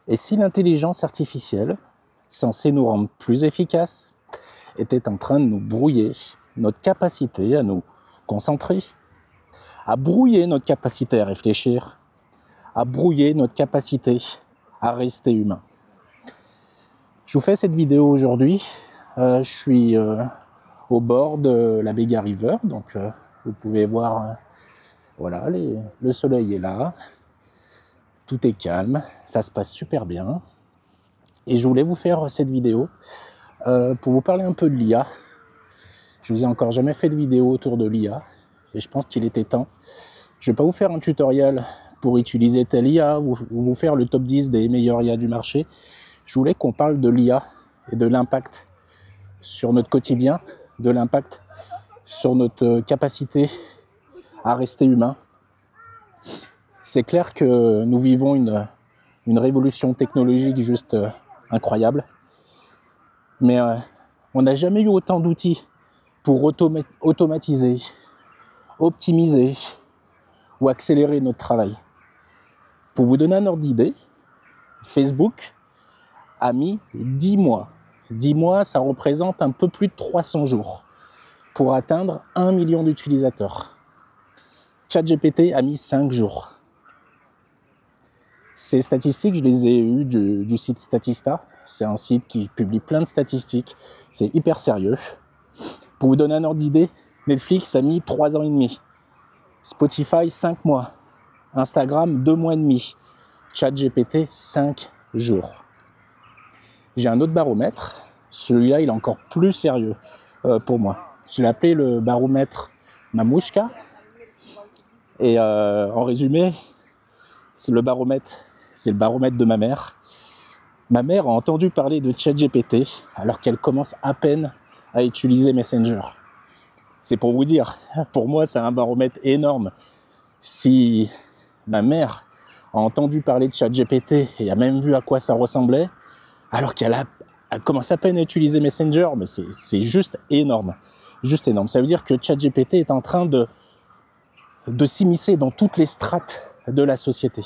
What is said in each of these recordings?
Et si l'intelligence artificielle, censée nous rendre plus efficaces, était en train de nous brouiller notre capacité à nous concentrer, à brouiller notre capacité à réfléchir, à brouiller notre capacité à rester humain. Je vous fais cette vidéo aujourd'hui. Je suis au bord de la Bega River, donc vous pouvez voir, voilà, le soleil est là, tout est calme, ça se passe super bien. Et je voulais vous faire cette vidéo pour vous parler un peu de l'IA. Je vous ai encore jamais fait de vidéo autour de l'IA et je pense qu'il était temps. Je ne vais pas vous faire un tutoriel pour utiliser telle IA ou vous faire le top 10 des meilleures IA du marché. Je voulais qu'on parle de l'IA et de l'impact sur notre quotidien, de l'impact sur notre capacité à rester humain. C'est clair que nous vivons une révolution technologique juste incroyable, mais on n'a jamais eu autant d'outils pour automatiser, optimiser ou accélérer notre travail. Pour vous donner un ordre d'idée, Facebook a mis 10 mois. 10 mois, ça représente un peu plus de 300 jours pour atteindre 1 million d'utilisateurs. ChatGPT a mis 5 jours. Ces statistiques, je les ai eues du site Statista. C'est un site qui publie plein de statistiques. C'est hyper sérieux. Pour vous donner un ordre d'idée, Netflix a mis 3 ans et demi. Spotify, 5 mois. Instagram, 2 mois et demi. ChatGPT, 5 jours. J'ai un autre baromètre. Celui-là, il est encore plus sérieux pour moi. Je l'ai appelé le baromètre Mamouchka. Et en résumé, c'est le baromètre de ma mère. Ma mère a entendu parler de ChatGPT alors qu'elle commence à peine à utiliser Messenger. C'est pour vous dire, pour moi, c'est un baromètre énorme. Si ma mère a entendu parler de ChatGPT et a même vu à quoi ça ressemblait, alors qu'elle commence à peine à utiliser Messenger, mais c'est juste énorme. Juste énorme. Ça veut dire que ChatGPT est en train de s'immiscer dans toutes les strates de la société.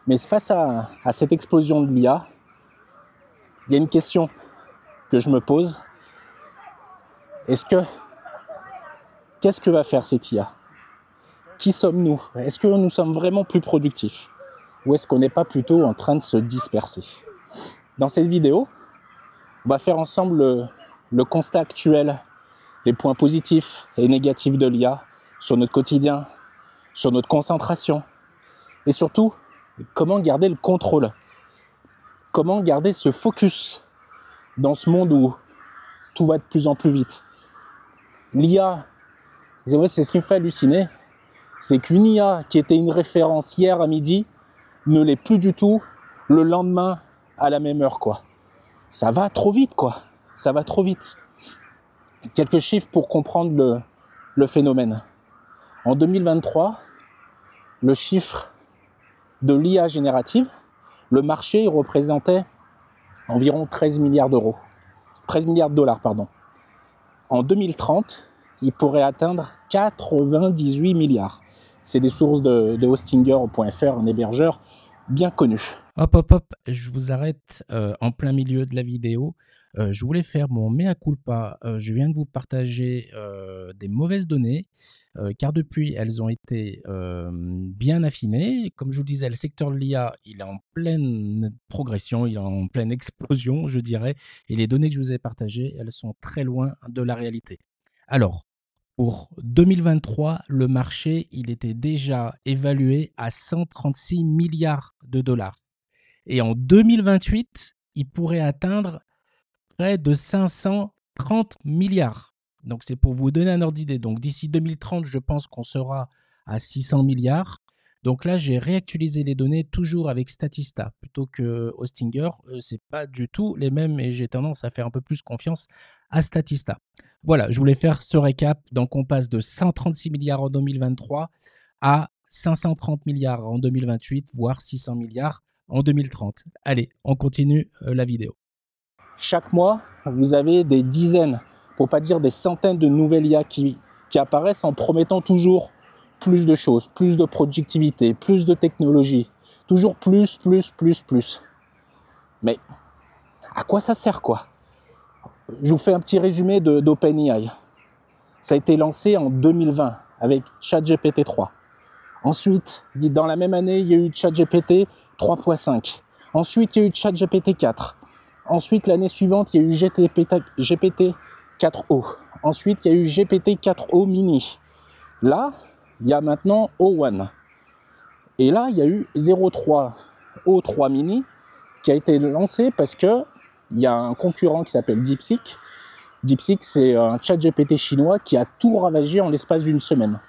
Mais face à cette explosion de l'IA, il y a une question que je me pose. Qu'est-ce que va faire cette IA ? Qui sommes-nous ? Est-ce que nous sommes vraiment plus productifs ? Ou est-ce qu'on n'est pas plutôt en train de se disperser ? Dans cette vidéo, on va faire ensemble le constat actuel, les points positifs et négatifs de l'IA sur notre quotidien, sur notre concentration, et surtout, comment garder le contrôle, comment garder ce focus dans ce monde où tout va de plus en plus vite. L'IA, c'est ce qui me fait halluciner, c'est qu'une IA qui était une référence hier à midi ne l'est plus du tout le lendemain à la même heure, quoi. Ça va trop vite, quoi. Ça va trop vite. Quelques chiffres pour comprendre le phénomène. En 2023, le chiffre de l'IA générative, le marché représentait environ 13 milliards d'euros. 13 milliards de dollars, pardon. En 2030, il pourrait atteindre 98 milliards. C'est des sources de Hostinger.fr, un hébergeur bien connu. Hop, je vous arrête en plein milieu de la vidéo. Je voulais faire mon mea culpa. Je viens de vous partager des mauvaises données, car depuis, elles ont été bien affinées. Comme je vous disais, le secteur de l'IA, il est en pleine progression, il est en pleine explosion, je dirais. Et les données que je vous ai partagées, elles sont très loin de la réalité. Alors, pour 2023, le marché, il était déjà évalué à 136 milliards de dollars. Et en 2028, il pourrait atteindre près de 530 milliards. Donc, c'est pour vous donner un ordre d'idée. Donc, d'ici 2030, je pense qu'on sera à 600 milliards. Donc là, j'ai réactualisé les données toujours avec Statista plutôt que Hostinger. Ce n'est pas du tout les mêmes et j'ai tendance à faire un peu plus confiance à Statista. Voilà, je voulais faire ce récap. Donc, on passe de 136 milliards en 2023 à 530 milliards en 2028, voire 600 milliards en 2030. Allez, on continue la vidéo. Chaque mois, vous avez des dizaines, pour pas dire des centaines de nouvelles IA qui apparaissent en promettant toujours plus de choses, plus de productivité, plus de technologie, Toujours plus. Mais à quoi ça sert, quoi? Je vous fais un petit résumé d'OpenAI. Ça a été lancé en 2020 avec ChatGPT 3. Ensuite, dans la même année, il y a eu ChatGPT 3.5. Ensuite, il y a eu ChatGPT 4. Ensuite, l'année suivante, il y a eu GPT 4o. Ensuite, il y a eu GPT 4o mini. Là, il y a maintenant O1. Et là, il y a eu 03 O3 mini qui a été lancé parce que il y a un concurrent qui s'appelle DeepSeek. DeepSeek, c'est un ChatGPT chinois qui a tout ravagé en l'espace d'une semaine.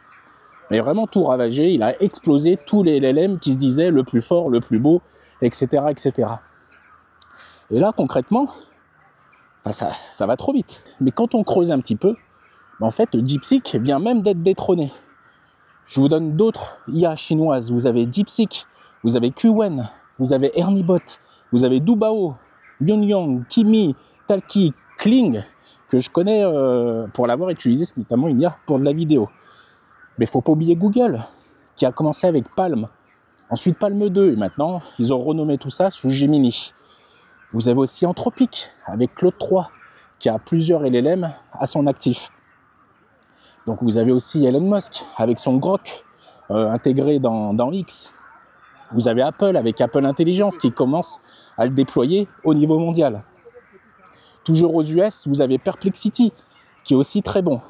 Mais vraiment tout ravagé, il a explosé tous les LLM qui se disaient le plus fort, le plus beau, etc. etc. Et là, concrètement, ça va trop vite. Mais quand on creuse un petit peu, en fait, DeepSeek vient même d'être détrôné. Je vous donne d'autres IA chinoises. Vous avez DeepSeek, vous avez Qwen, vous avez Erniebot, vous avez Dubao, Yunyang, Kimi, Talki, Kling, que je connais pour l'avoir utilisé, c'est notamment une IA pour de la vidéo. Mais il ne faut pas oublier Google, qui a commencé avec Palm, ensuite Palm 2, et maintenant, ils ont renommé tout ça sous Gemini. Vous avez aussi Anthropic, avec Claude 3, qui a plusieurs LLM à son actif. Donc vous avez aussi Elon Musk, avec son Grok, intégré dans X. Vous avez Apple, avec Apple Intelligence, qui commence à le déployer au niveau mondial. Toujours aux US, vous avez Perplexity, qui est aussi très bon.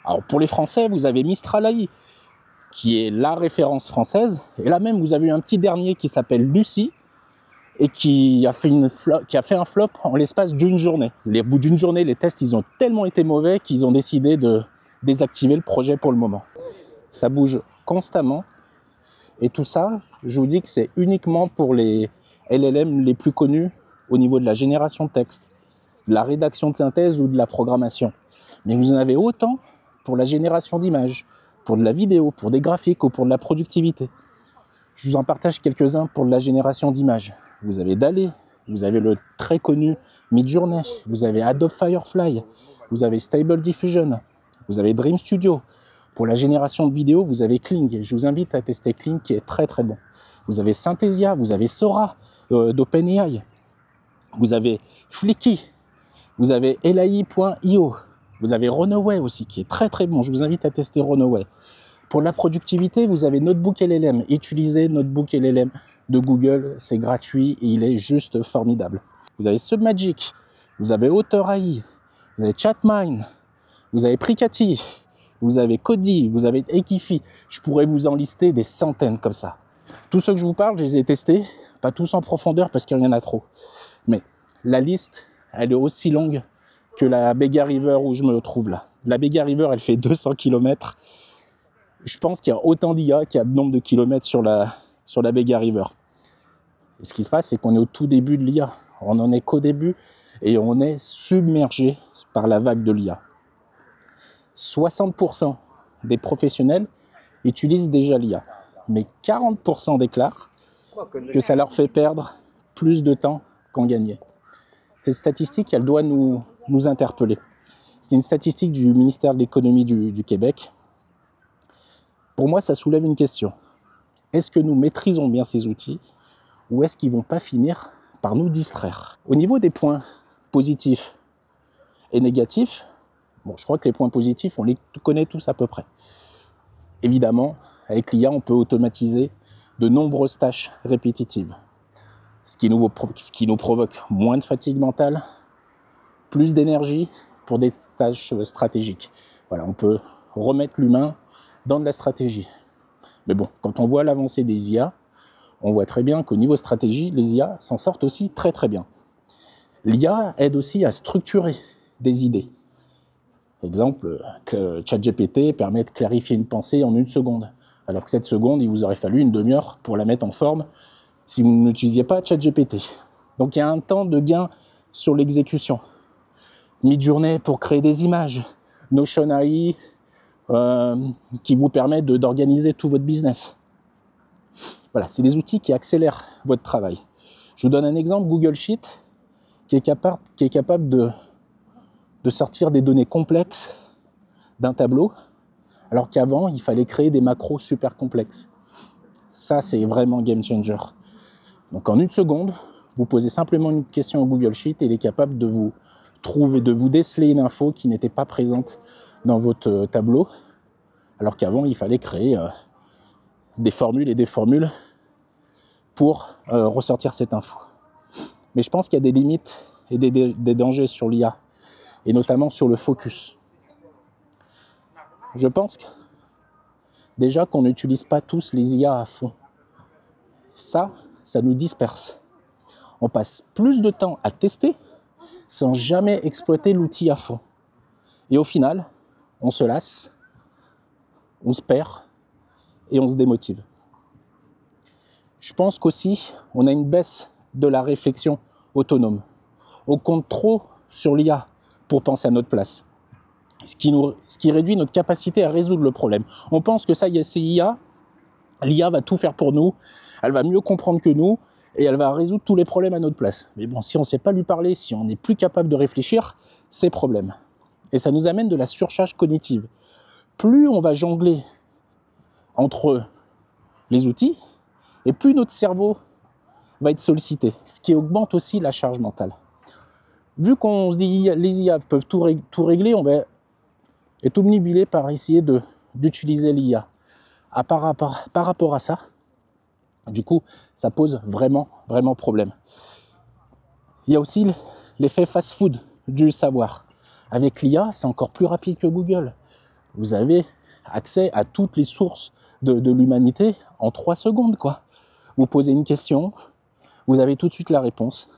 Alors pour les Français, vous avez Mistral AI, qui est la référence française. Et là même, vous avez eu un petit dernier qui s'appelle Lucy, et qui a fait un flop en l'espace d'une journée. Au bout d'une journée, les tests, ils ont tellement été mauvais qu'ils ont décidé de désactiver le projet pour le moment. Ça bouge constamment. Et tout ça, je vous dis que c'est uniquement pour les LLM les plus connus au niveau de la génération de texte, de la rédaction de synthèse ou de la programmation. Mais vous en avez autant pour la génération d'images, pour de la vidéo, pour des graphiques ou pour de la productivité. Je vous en partage quelques-uns pour de la génération d'images. Vous avez DALL-E, vous avez le très connu Midjourney, vous avez Adobe Firefly, vous avez Stable Diffusion, vous avez Dream Studio. Pour la génération de vidéos, vous avez Kling. Je vous invite à tester Kling qui est très très bon. Vous avez Synthesia, vous avez Sora d'OpenAI, vous avez Flicky, vous avez Elai.io, vous avez Runaway aussi qui est très très bon. Je vous invite à tester Runaway. Pour la productivité, vous avez Notebook LLM. Utilisez Notebook LLM de Google, c'est gratuit et il est juste formidable. Vous avez Submagic, vous avez Auteur AI, vous avez Chatmine, vous avez Pricati, vous avez Kodi, vous avez Ekifi. Je pourrais vous en lister des centaines comme ça. Tous ceux que je vous parle, je les ai testés, pas tous en profondeur parce qu'il y en a trop. Mais la liste, elle est aussi longue que la Bega River où je me trouve là. La Bega River, elle fait 200 km. Je pense qu'il y a autant d'IA qu'il y a de nombre de kilomètres sur la Bega River. Et ce qui se passe, c'est qu'on est au tout début de l'IA. On n'en est qu'au début et on est submergé par la vague de l'IA. 60% des professionnels utilisent déjà l'IA, mais 40% déclarent que ça leur fait perdre plus de temps qu'en gagner. Cette statistique, elle doit nous interpeller. C'est une statistique du ministère de l'économie du Québec. Pour moi, ça soulève une question. Est-ce que nous maîtrisons bien ces outils ou est-ce qu'ils ne vont pas finir par nous distraire? Au niveau des points positifs et négatifs, bon, je crois que les points positifs, on les connaît tous à peu près. Évidemment, avec l'IA, on peut automatiser de nombreuses tâches répétitives, ce qui nous provoque moins de fatigue mentale, plus d'énergie pour des tâches stratégiques. Voilà, on peut remettre l'humain dans de la stratégie. Mais bon, quand on voit l'avancée des IA, on voit très bien qu'au niveau stratégie, les IA s'en sortent aussi très très bien. L'IA aide aussi à structurer des idées. Exemple, que ChatGPT permet de clarifier une pensée en 1 seconde, alors que cette seconde, il vous aurait fallu une demi-heure pour la mettre en forme si vous n'utilisiez pas ChatGPT. Donc il y a un temps de gain sur l'exécution. Midjourney pour créer des images, Notion AI qui vous permet d'organiser tout votre business. Voilà, c'est des outils qui accélèrent votre travail. Je vous donne un exemple, Google Sheet, qui est capable de sortir des données complexes d'un tableau, alors qu'avant, il fallait créer des macros super complexes. Ça, c'est vraiment game changer. Donc en une seconde, vous posez simplement une question au Google Sheet et il est capable de vous trouver, de vous déceler une info qui n'était pas présente dans votre tableau, alors qu'avant, il fallait créer des formules et des formules pour ressortir cette info. Mais je pense qu'il y a des limites et des dangers sur l'IA, et notamment sur le focus. Je pense déjà qu'on n'utilise pas tous les IA à fond. Ça nous disperse. On passe plus de temps à tester sans jamais exploiter l'outil à fond. Et au final, on se lasse, on se perd et on se démotive. Je pense qu'aussi, on a une baisse de la réflexion autonome. On compte trop sur l'IA pour penser à notre place. Ce qui réduit notre capacité à résoudre le problème. On pense que ça y est, c'est l'IA va tout faire pour nous, elle va mieux comprendre que nous, et elle va résoudre tous les problèmes à notre place. Mais bon, si on ne sait pas lui parler, si on n'est plus capable de réfléchir, c'est problème. Et ça nous amène de la surcharge cognitive. Plus on va jongler entre les outils, et plus notre cerveau va être sollicité, ce qui augmente aussi la charge mentale. Vu qu'on se dit les IA peuvent tout régler, on va être obnubilé par essayer d'utiliser l'IA. Par rapport à ça, du coup, ça pose vraiment problème. Il y a aussi l'effet fast-food du savoir. Avec l'IA, c'est encore plus rapide que Google. Vous avez accès à toutes les sources de l'humanité en 3 secondes, quoi. Vous posez une question, vous avez tout de suite la réponse.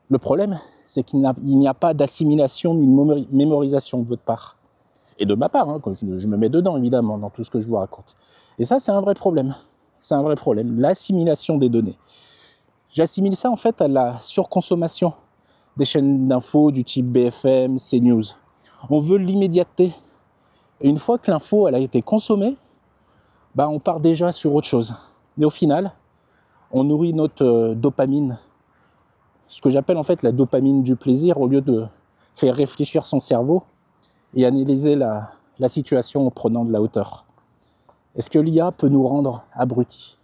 Le problème, c'est qu'il n'y a pas d'assimilation ni de mémorisation de votre part. Et de ma part, quand je me mets dedans, évidemment, dans tout ce que je vous raconte. Et ça, c'est un vrai problème. C'est un vrai problème, l'assimilation des données. J'assimile ça, en fait, à la surconsommation des chaînes d'infos du type BFM, CNews. On veut l'immédiateté. Et une fois que l'info, elle a été consommée, on part déjà sur autre chose. Et au final, on nourrit notre dopamine, ce que j'appelle en fait la dopamine du plaisir, au lieu de faire réfléchir son cerveau et analyser la situation en prenant de la hauteur. Est-ce que l'IA peut nous rendre abrutis ?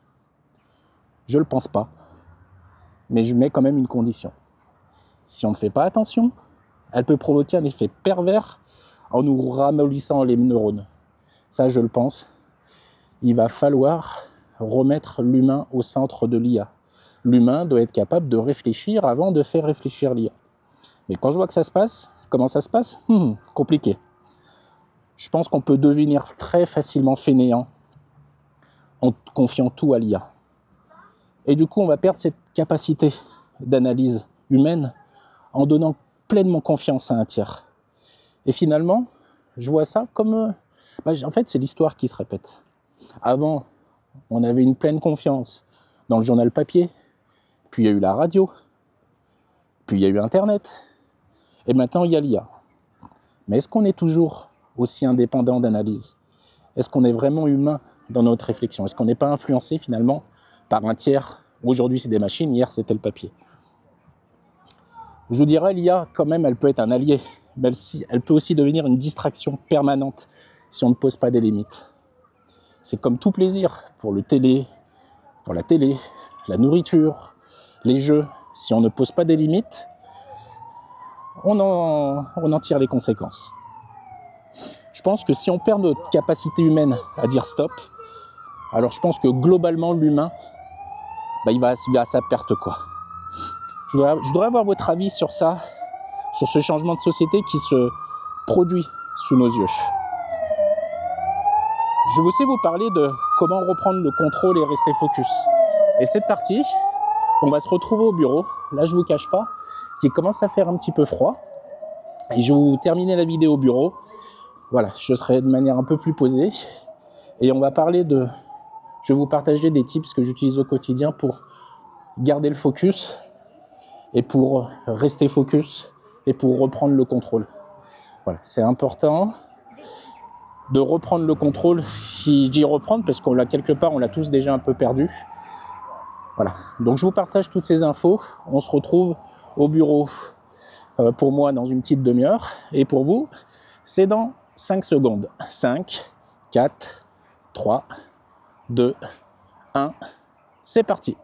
Je ne le pense pas, mais je mets quand même une condition. Si on ne fait pas attention, elle peut provoquer un effet pervers en nous ramollissant les neurones. Ça, je le pense. Il va falloir remettre l'humain au centre de l'IA. L'humain doit être capable de réfléchir avant de faire réfléchir l'IA. Mais quand je vois que ça se passe, comment ça se passe ? Compliqué. Je pense qu'on peut devenir très facilement fainéant en confiant tout à l'IA. Et du coup, on va perdre cette capacité d'analyse humaine en donnant pleinement confiance à un tiers. Et finalement, je vois ça comme... en fait, c'est l'histoire qui se répète. Avant, on avait une pleine confiance dans le journal papier, puis il y a eu la radio, puis il y a eu Internet, et maintenant il y a l'IA. Mais est-ce qu'on est toujours aussi indépendant d'analyse ? Est-ce qu'on est vraiment humain dans notre réflexion ? Est-ce qu'on n'est pas influencé finalement par un tiers ? Aujourd'hui c'est des machines, hier c'était le papier. Je vous dirais, l'IA quand même, elle peut être un allié, mais elle peut aussi devenir une distraction permanente si on ne pose pas des limites. C'est comme tout plaisir pour la télé, la nourriture, les jeux. Si on ne pose pas des limites, on en tire les conséquences. Je pense que si on perd notre capacité humaine à dire stop, alors je pense que globalement l'humain, il va à sa perte, quoi. Je voudrais avoir votre avis sur ça, sur ce changement de société qui se produit sous nos yeux. Je vais aussi vous parler de comment reprendre le contrôle et rester focus. Et cette partie, on va se retrouver au bureau. Là, je ne vous cache pas qu'il commence à faire un petit peu froid. Et je vais vous terminer la vidéo au bureau. Voilà, je serai de manière un peu plus posée. Et on va parler de... Je vais vous partager des tips que j'utilise au quotidien pour garder le focus et pour rester focus et pour reprendre le contrôle. Voilà, c'est important de reprendre le contrôle. Si je dis reprendre, parce qu'on l'a quelque part, on l'a tous déjà un peu perdu. Voilà, donc je vous partage toutes ces infos. On se retrouve au bureau pour moi dans une petite demi-heure. Et pour vous, c'est dans 5 secondes. 5, 4, 3, 2, 1, c'est parti.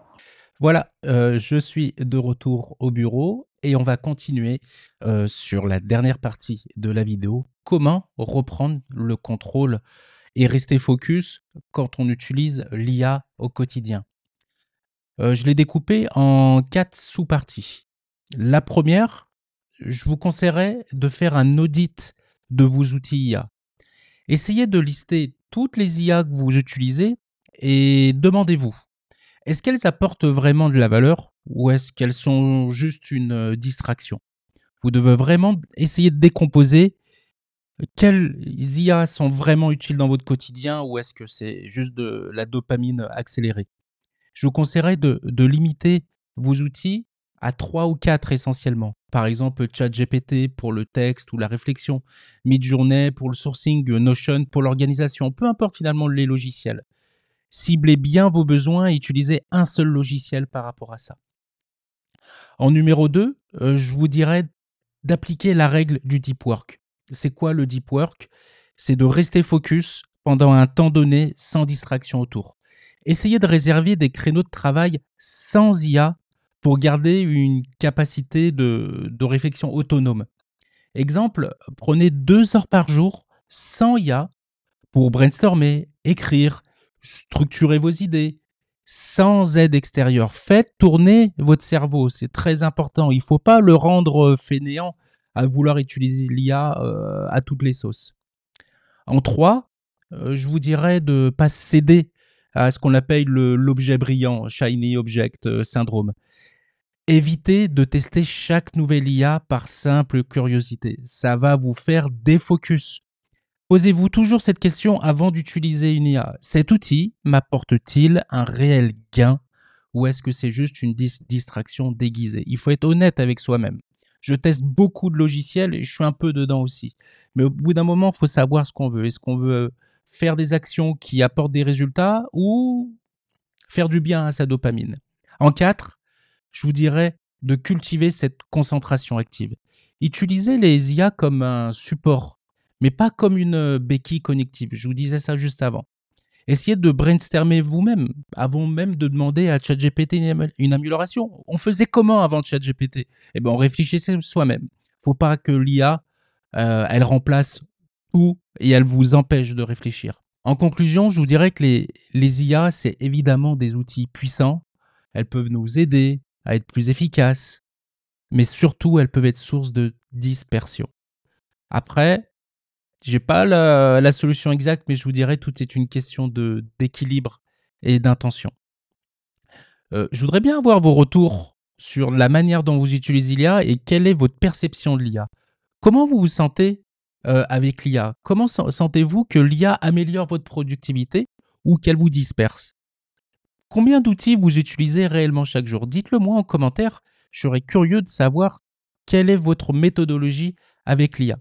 Voilà, je suis de retour au bureau et on va continuer sur la dernière partie de la vidéo. Comment reprendre le contrôle et rester focus quand on utilise l'IA au quotidien. Je l'ai découpé en 4 sous-parties. La première, je vous conseillerais de faire un audit de vos outils IA. Essayez de lister toutes les IA que vous utilisez et demandez-vous, est-ce qu'elles apportent vraiment de la valeur ou est-ce qu'elles sont juste une distraction? Vous devez vraiment essayer de décomposer quelles IA sont vraiment utiles dans votre quotidien ou est-ce que c'est juste de la dopamine accélérée? Je vous conseillerais de limiter vos outils à 3 ou 4 essentiellement. Par exemple, ChatGPT pour le texte ou la réflexion, Midjourney pour le sourcing, Notion pour l'organisation, peu importe finalement les logiciels. Ciblez bien vos besoins et utilisez un seul logiciel par rapport à ça. En numéro 2, je vous dirais d'appliquer la règle du deep work. C'est quoi le deep work? C'est de rester focus pendant un temps donné sans distraction autour. Essayez de réserver des créneaux de travail sans IA pour garder une capacité de réflexion autonome. Exemple, prenez 2 heures par jour sans IA pour brainstormer, écrire, structurer vos idées, sans aide extérieure. Faites tourner votre cerveau, c'est très important. Il ne faut pas le rendre fainéant à vouloir utiliser l'IA à toutes les sauces. En 3, je vous dirais de ne pas céder à ce qu'on appelle l'objet brillant, Shiny Object Syndrome. Évitez de tester chaque nouvelle IA par simple curiosité. Ça va vous faire défocus. Posez-vous toujours cette question avant d'utiliser une IA. Cet outil m'apporte-t-il un réel gain ou est-ce que c'est juste une distraction déguisée? Il faut être honnête avec soi-même. Je teste beaucoup de logiciels et je suis un peu dedans aussi. Mais au bout d'un moment, il faut savoir ce qu'on veut. Est-ce qu'on veut faire des actions qui apportent des résultats ou faire du bien à sa dopamine? En 4, je vous dirais de cultiver cette concentration active. Utilisez les IA comme un support, mais pas comme une béquille connective. Je vous disais ça juste avant. Essayez de brainstormer vous-même, avant même de demander à ChatGPT une amélioration. On faisait comment avant ChatGPT? Eh ben, on réfléchissait soi-même. Faut pas que l'IA, elle remplace tout et elle vous empêche de réfléchir. En conclusion, je vous dirais que les IA, c'est évidemment des outils puissants. Elles peuvent nous aider à être plus efficaces, mais surtout, elles peuvent être source de dispersion. Après, j'ai pas la solution exacte, mais je vous dirais tout est une question d'équilibre et d'intention. Je voudrais bien avoir vos retours sur la manière dont vous utilisez l'IA et quelle est votre perception de l'IA. Comment vous vous sentez avec l'IA? Comment sentez-vous que l'IA améliore votre productivité ou qu'elle vous disperse? Combien d'outils vous utilisez réellement chaque jour? Dites-le moi en commentaire. Je serais curieux de savoir quelle est votre méthodologie avec l'IA.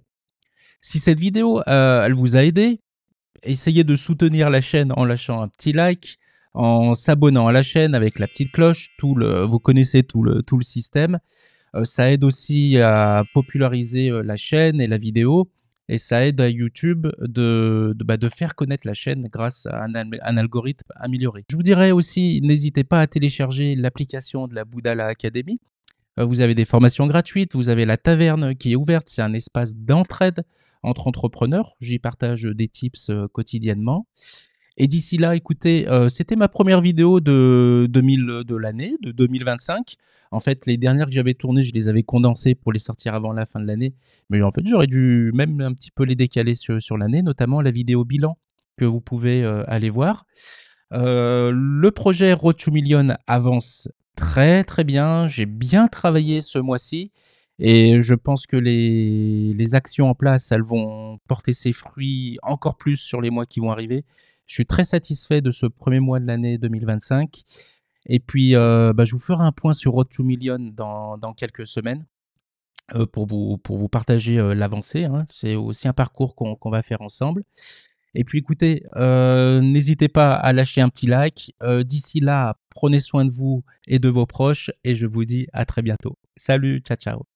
Si cette vidéo elle vous a aidé, essayez de soutenir la chaîne en lâchant un petit like, en s'abonnant à la chaîne avec la petite cloche. Vous connaissez tout le système. Ça aide aussi à populariser la chaîne et la vidéo. Et ça aide à YouTube de faire connaître la chaîne grâce à un algorithme amélioré. Je vous dirais aussi, n'hésitez pas à télécharger l'application de la Boudala Academy. Vous avez des formations gratuites, vous avez la taverne qui est ouverte, c'est un espace d'entraide entre entrepreneurs. J'y partage des tips quotidiennement. Et d'ici là, écoutez, c'était ma première vidéo de l'année, de 2025. En fait, les dernières que j'avais tournées, je les avais condensées pour les sortir avant la fin de l'année. Mais en fait, j'aurais dû même un petit peu les décaler sur l'année, notamment la vidéo bilan que vous pouvez aller voir. Le projet Road to Million avance très très bien. J'ai bien travaillé ce mois-ci et je pense que les actions en place, elles vont porter ses fruits encore plus sur les mois qui vont arriver. Je suis très satisfait de ce premier mois de l'année 2025. Et puis, je vous ferai un point sur Road to Million dans quelques semaines pour vous partager l'avancée, hein. C'est aussi un parcours qu'on va faire ensemble. Et puis écoutez, n'hésitez pas à lâcher un petit like. D'ici là, prenez soin de vous et de vos proches et je vous dis à très bientôt. Salut, ciao ciao.